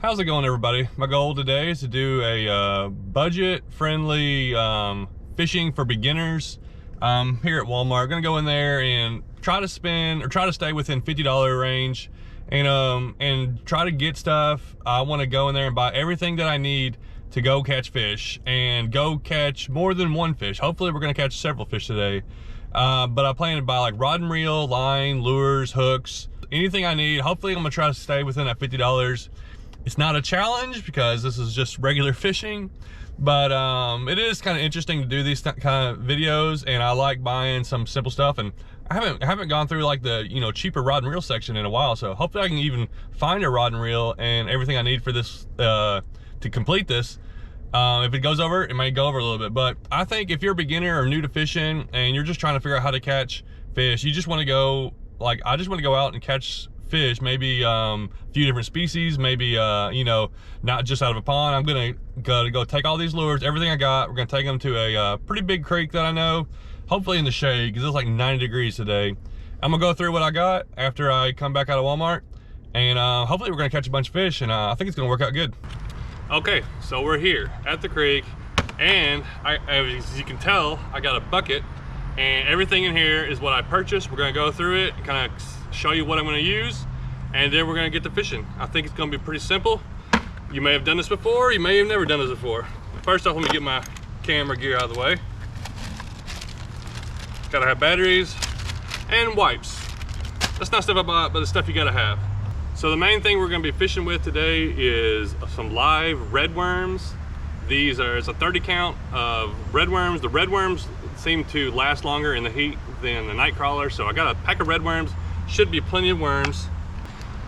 How's it going, everybody? My goal today is to do a budget-friendly fishing for beginners here at Walmart. I'm gonna go in there and try to stay within $50 range, and try to get stuff. I want to go in there and buy everything that I need to go catch fish and go catch more than one fish. Hopefully, we're gonna catch several fish today. But I plan to buy like rod and reel, line, lures, hooks, anything I need. Hopefully, I'm gonna try to stay within that $50. It's not a challenge because this is just regular fishing, but it is kind of interesting to do these kind of videos, and I like buying some simple stuff. And I haven't gone through like the cheaper rod and reel section in a while, so hopefully I can even find a rod and reel and everything I need for this to complete this. If it goes over, it might go over a little bit, but I think if you're a beginner or new to fishing and you're just trying to figure out how to catch fish, you just want to go, like I just want to go out and catch fish, maybe a few different species, maybe not just out of a pond. I'm gonna go take all these lures, everything I got. We're gonna take them to a pretty big creek that I know, hopefully in the shade, because it's like 90 degrees today. I'm gonna go through what I got after I come back out of Walmart, and hopefully we're gonna catch a bunch of fish, and I think it's gonna work out good. Okay, so we're here at the creek, and as you can tell, I got a bucket, and everything in here is what I purchased. We're gonna go through it and kind of show you what I'm going to use, and then we're going to get to fishing. I think it's going to be pretty simple. You may have done this before, you may have never done this before. First off, let me get my camera gear out of the way. Gotta have batteries and wipes. That's not stuff I bought, but the stuff you gotta have. So the main thing we're going to be fishing with today is some live red worms. It's a 30 count of red worms. The red worms seem to last longer in the heat than the night crawler, so I got a pack of red worms. Should be plenty of worms.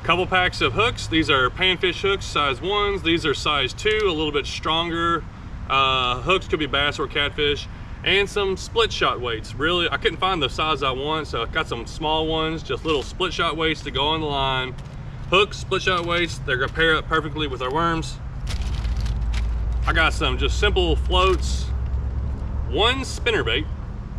Couple packs of hooks. These are panfish hooks, size 1s. These are size 2, a little bit stronger hooks. Could be bass or catfish. And some split shot weights. Really, I couldn't find the size I want, so I got some small ones, just little split shot weights to go on the line. Hooks, split shot weights, they're gonna pair up perfectly with our worms. I got some just simple floats, one spinnerbait.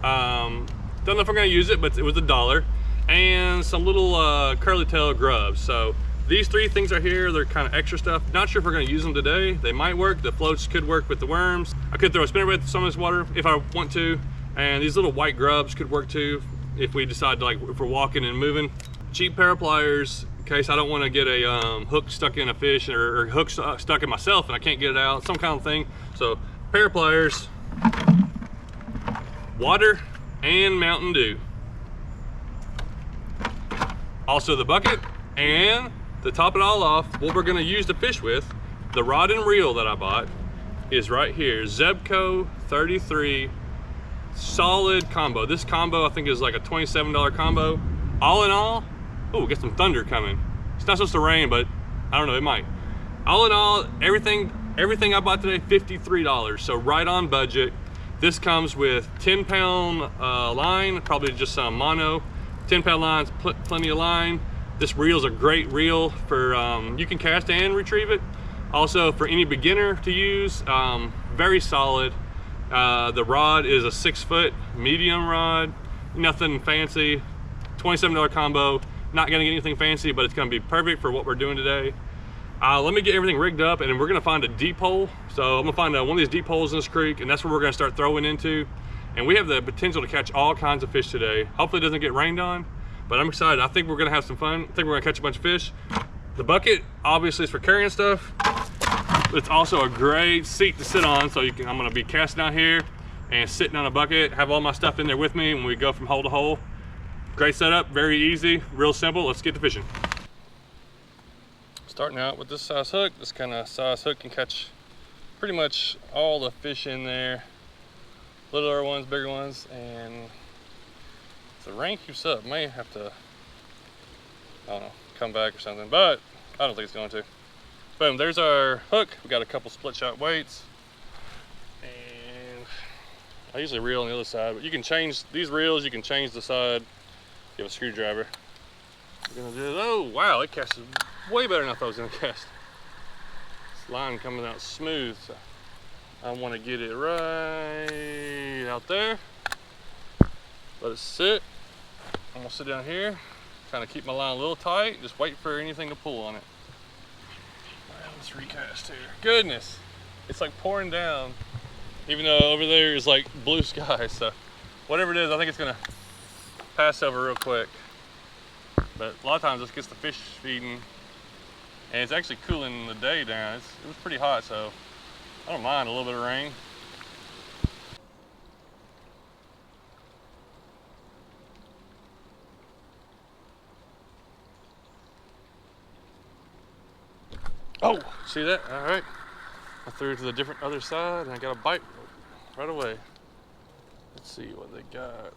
Don't know if I'm gonna use it, but it was $1. And some little curly tail grubs. So these three things are here. They're kind of extra stuff. Not sure if we're going to use them today. They might work. The floats could work with the worms. I could throw a spinnerbait with some of this water if I want to, and these little white grubs could work too if we decide to, like, if we're walking and moving. Cheap pair of pliers in case I don't want to get a hook stuck in a fish, or hook stuck in myself and I can't get it out, some kind of thing. So pair of pliers, water, and Mountain Dew. Also the bucket, and to top it all off, what we're gonna use to fish with, the rod and reel that I bought is right here. Zebco 33 solid combo. This combo I think is like a $27 combo. All in all, oh, get some thunder coming. It's not supposed to rain, but I don't know, it might. All in all, everything I bought today, $53, so right on budget. This comes with 10-pound line, probably just some mono. 10-pound lines, plenty of line. This reel's a great reel for, you can cast and retrieve it. Also for any beginner to use, very solid. The rod is a 6-foot medium rod, nothing fancy. $27 combo, not gonna get anything fancy, but it's gonna be perfect for what we're doing today. Let me get everything rigged up, and we're gonna find a deep hole. So I'm gonna find one of these deep holes in this creek, and that's where we're gonna start throwing into. And we have the potential to catch all kinds of fish today. Hopefully it doesn't get rained on, but I'm excited. I think we're gonna have some fun. I think we're gonna catch a bunch of fish. The bucket, obviously, is for carrying stuff. But it's also a great seat to sit on, so I'm gonna be casting out here and sitting on a bucket, have all my stuff in there with me when we go from hole to hole. Great setup, very easy, real simple. Let's get to fishing. Starting out with this size hook. This kind of size hook can catch pretty much all the fish in there. Littler ones, bigger ones, and if the rain keeps up, may have to, I don't know, come back or something, but I don't think it's going to. Boom, there's our hook. We got a couple split shot weights, and I usually reel on the other side, but you can change these reels, you can change the side. You have a screwdriver. We're gonna do, oh wow, it casts way better than I thought it was gonna cast. This line coming out smooth, so I want to get it right out there. Let it sit. I'm gonna sit down here, kind of keep my line a little tight, just wait for anything to pull on it. All right, let's recast here. Goodness, it's like pouring down, even though over there is like blue sky. So whatever it is, I think it's gonna pass over real quick. But a lot of times this gets the fish feeding, and it's actually cooling the day down. It was pretty hot, so I don't mind a little bit of rain. Oh, see that? All right. I threw it to the different other side and I got a bite right away. Let's see what they got.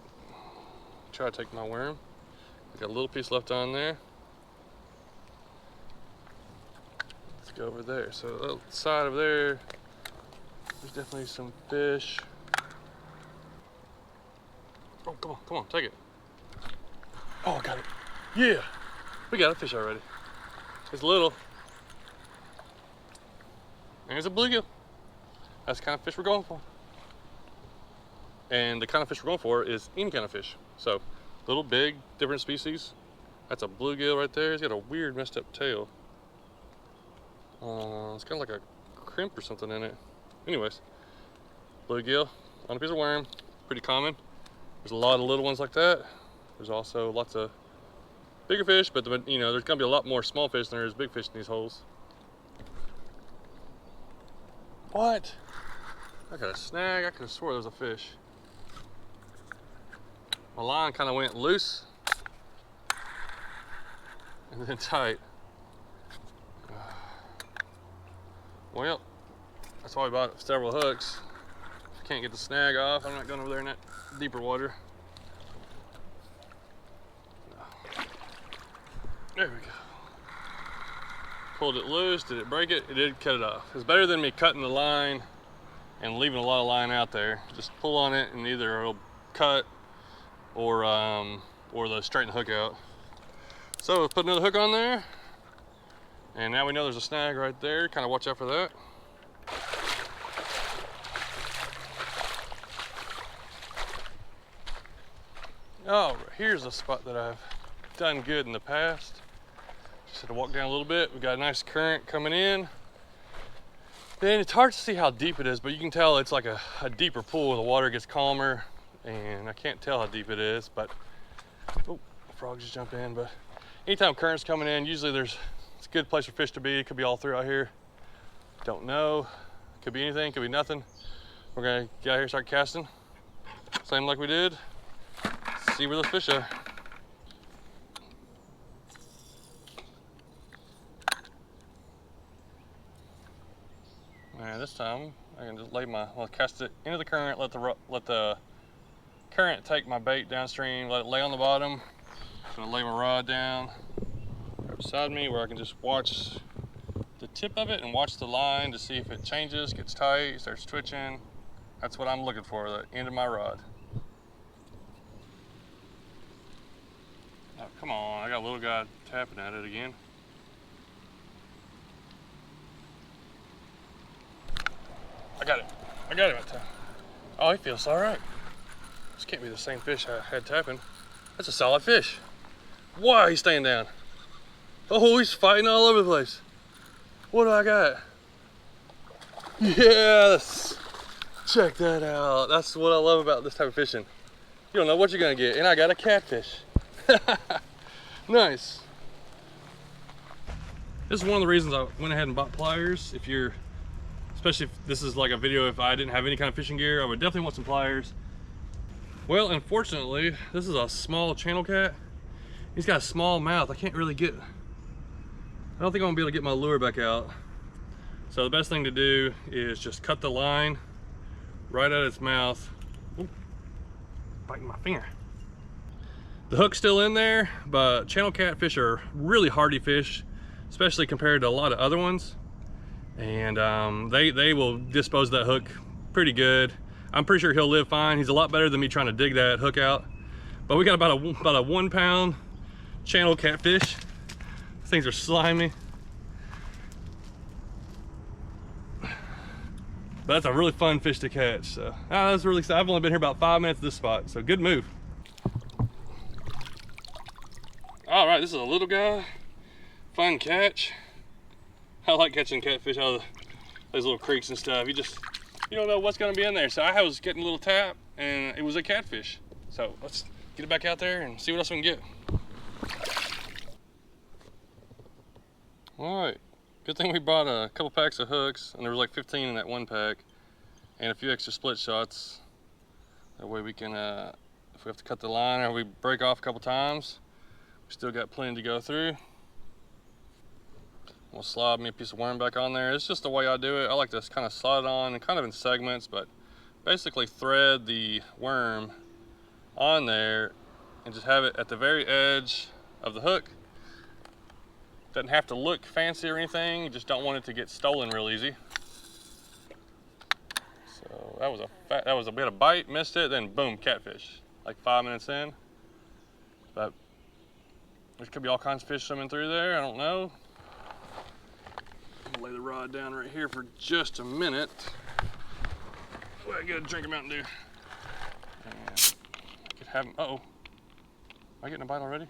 Try to take my worm. I got a little piece left on there. Let's go over there. So the side over there, there's definitely some fish. Oh, come on, take it. Oh, I got it. Yeah, we got a fish already. It's little. There's a bluegill. That's the kind of fish we're going for. And the kind of fish we're going for is any kind of fish. So, little, big, different species. That's a bluegill right there. He's got a weird messed up tail. It's kind of like a crimp or something in it. Anyways, bluegill on a piece of worm. Pretty common. There's a lot of little ones like that. There's also lots of bigger fish, but you know, there's gonna be a lot more small fish than there is big fish in these holes. What? I got a snag. I could have swore there was a fish. My line kind of went loose and then tight. Well, that's why we bought several hooks. If I can't get the snag off, I'm not going over there in that deeper water. There we go. Pulled it loose. Did it break it? It did cut it off. It's better than me cutting the line and leaving a lot of line out there. Just pull on it and either it'll cut or they'll straighten the hook out. So let's put another hook on there. And now we know there's a snag right there. Kind of watch out for that. Oh, here's a spot that I've done good in the past. Just had to walk down a little bit. We got a nice current coming in. Then it's hard to see how deep it is, but you can tell it's like a deeper pool. The water gets calmer, and I can't tell how deep it is, but oh, frog just jumped in. But anytime current's coming in, usually it's a good place for fish to be. It could be all through out here. Don't know. Could be anything, could be nothing. We're gonna get out here and start casting. Same like we did. See where the fish are. And this time I can just cast it into the current, let the current take my bait downstream, let it lay on the bottom. I'm gonna lay my rod down right beside me where I can just watch the tip of it and watch the line to see if it changes, gets tight, starts twitching. That's what I'm looking for, the end of my rod. Oh, come on, I got a little guy tapping at it again. I got him that time. Oh, he feels all right. This can't be the same fish I had tapping. That's a solid fish. Wow, he's staying down. Oh, he's fighting all over the place. What do I got? Yes! Check that out. That's what I love about this type of fishing. You don't know what you're gonna get. And I got a catfish. Nice. This is one of the reasons I went ahead and bought pliers. Especially if this is like a video, if I didn't have any kind of fishing gear, I would definitely want some pliers. Well, unfortunately, this is a small channel cat. He's got a small mouth. I don't think I'm gonna be able to get my lure back out. So the best thing to do is just cut the line right at its mouth. Ooh, biting my finger. The hook's still in there, but channel catfish are really hardy fish, especially compared to a lot of other ones. And they will dispose of that hook pretty good. I'm pretty sure he'll live fine. He's a lot better than me trying to dig that hook out. But we got about a 1 pound channel catfish. These things are slimy. But that's a really fun fish to catch. So that's really exciting. I've only been here about 5 minutes at this spot, so good move. All right, this is a little guy. Fun catch. I like catching catfish out of those little creeks and stuff. You don't know what's gonna be in there. So I was getting a little tap and it was a catfish. So let's get it back out there and see what else we can get. All right, good thing we brought a couple packs of hooks, and there was like 15 in that one pack, and a few extra split shots. That way we can, if we have to cut the line or we break off a couple times, we still got plenty to go through. We'll slide me a piece of worm back on there. It's just the way I do it. I like to kind of slide it on and kind of in segments, but basically thread the worm on there and just have it at the very edge of the hook. Doesn't have to look fancy or anything. You just don't want it to get stolen real easy. So that was a bit of bite, missed it, then boom, catfish. Like 5 minutes in. But there could be all kinds of fish swimming through there. I don't know. Lay the rod down right here for just a minute. Well, I get a drink of Mountain Dew. And I could have him. Uh oh. Am I getting a bite already?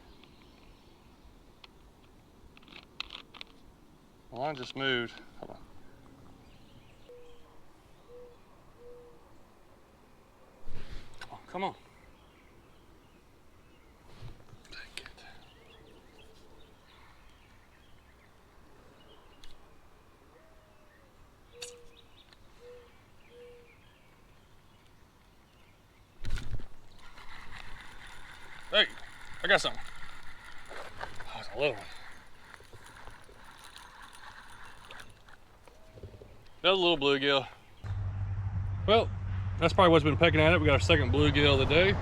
The line just moved. Hold on. Oh, come on. Take it. Hey, I got something. Oh, it's a little one. Another little bluegill. Well, that's probably what's been pecking at it. We got our second bluegill of the day.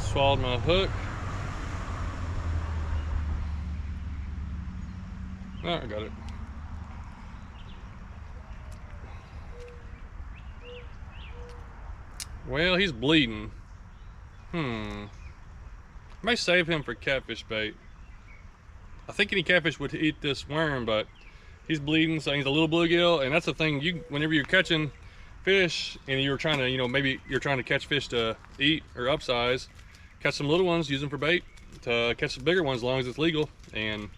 Swallowed my hook. Oh, I got it. Well, he's bleeding. May save him for catfish bait. I think any catfish would eat this worm, but he's bleeding, so he's a little bluegill, and that's the thing. Whenever you're catching fish and you're trying to, maybe you're trying to catch fish to eat or upsize, catch some little ones, use them for bait to catch the bigger ones as long as it's legal. And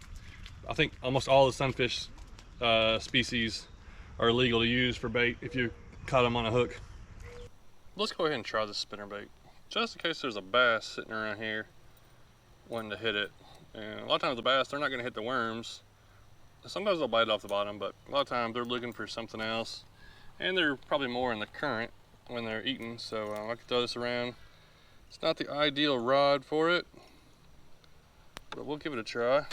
I think almost all the sunfish species are legal to use for bait if you caught them on a hook. Let's go ahead and try this spinnerbait, just in case there's a bass sitting around here wanting to hit it. And a lot of times the bass, they're not going to hit the worms. Sometimes they'll bite it off the bottom, but a lot of times they're looking for something else, and they're probably more in the current when they're eating. So I can throw this around. It's not the ideal rod for it, but we'll give it a try.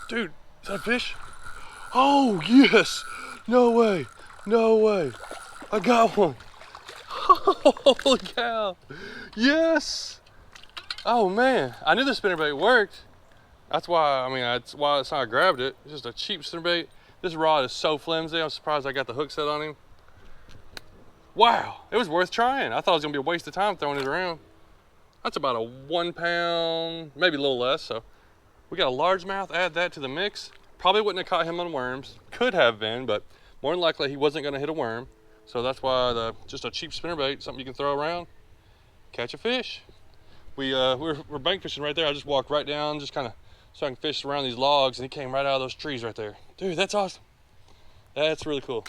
Dude, is that a fish? Oh, yes! No way! No way! I got one! Holy cow! Yes! Oh man, I knew the spinnerbait worked. That's why, that's why I grabbed it. It's just a cheap spinnerbait. This rod is so flimsy, I'm surprised I got the hook set on him. Wow, it was worth trying. I thought it was gonna be a waste of time throwing it around. That's about a 1 pound, maybe a little less, so. We got a largemouth, add that to the mix. Probably wouldn't have caught him on worms. Could have been, but more than likely he wasn't gonna hit a worm. So that's why just a cheap spinnerbait, something you can throw around, catch a fish. We're bank fishing right there. I just walked right down, just kind of so I can fish around these logs, and he came right out of those trees right there. Dude, that's awesome. That's really cool.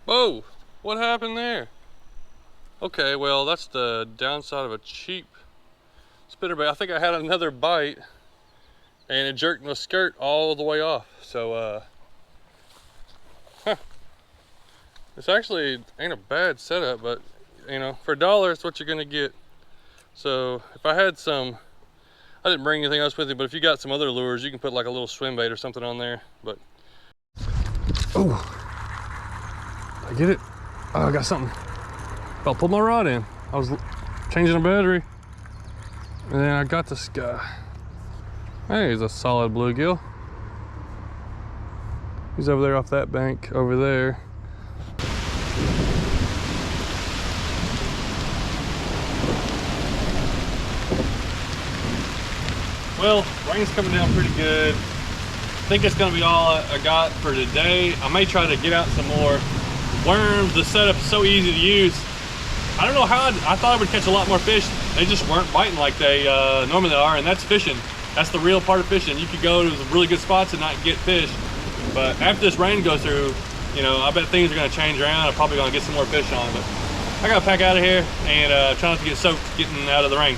Whoa, what happened there? Okay, well, that's the downside of a cheap spinnerbait. I think I had another bite and it jerked my skirt all the way off. So, this actually ain't a bad setup, but for $1, it's what you're gonna get. So if I had some, I didn't bring anything else with me, but if you got some other lures, you can put like a little swim bait or something on there. But oh, I get it. Oh, I got something. I'll pull my rod in. I was changing a battery, and then I got this guy. There's a solid bluegill. He's over there off that bank over there. Well, rain's coming down pretty good. I think that's gonna be all I got for today. I may try to get out some more worms. The setup's so easy to use. I don't know how, I thought I would catch a lot more fish. They just weren't biting like they normally are, and that's fishing. That's the real part of fishing. You could go to really good spots and not get fish. But after this rain goes through, you know, I bet things are gonna change around. I'm probably gonna get some more fish on, but I gotta pack out of here and try not to get soaked getting out of the rain.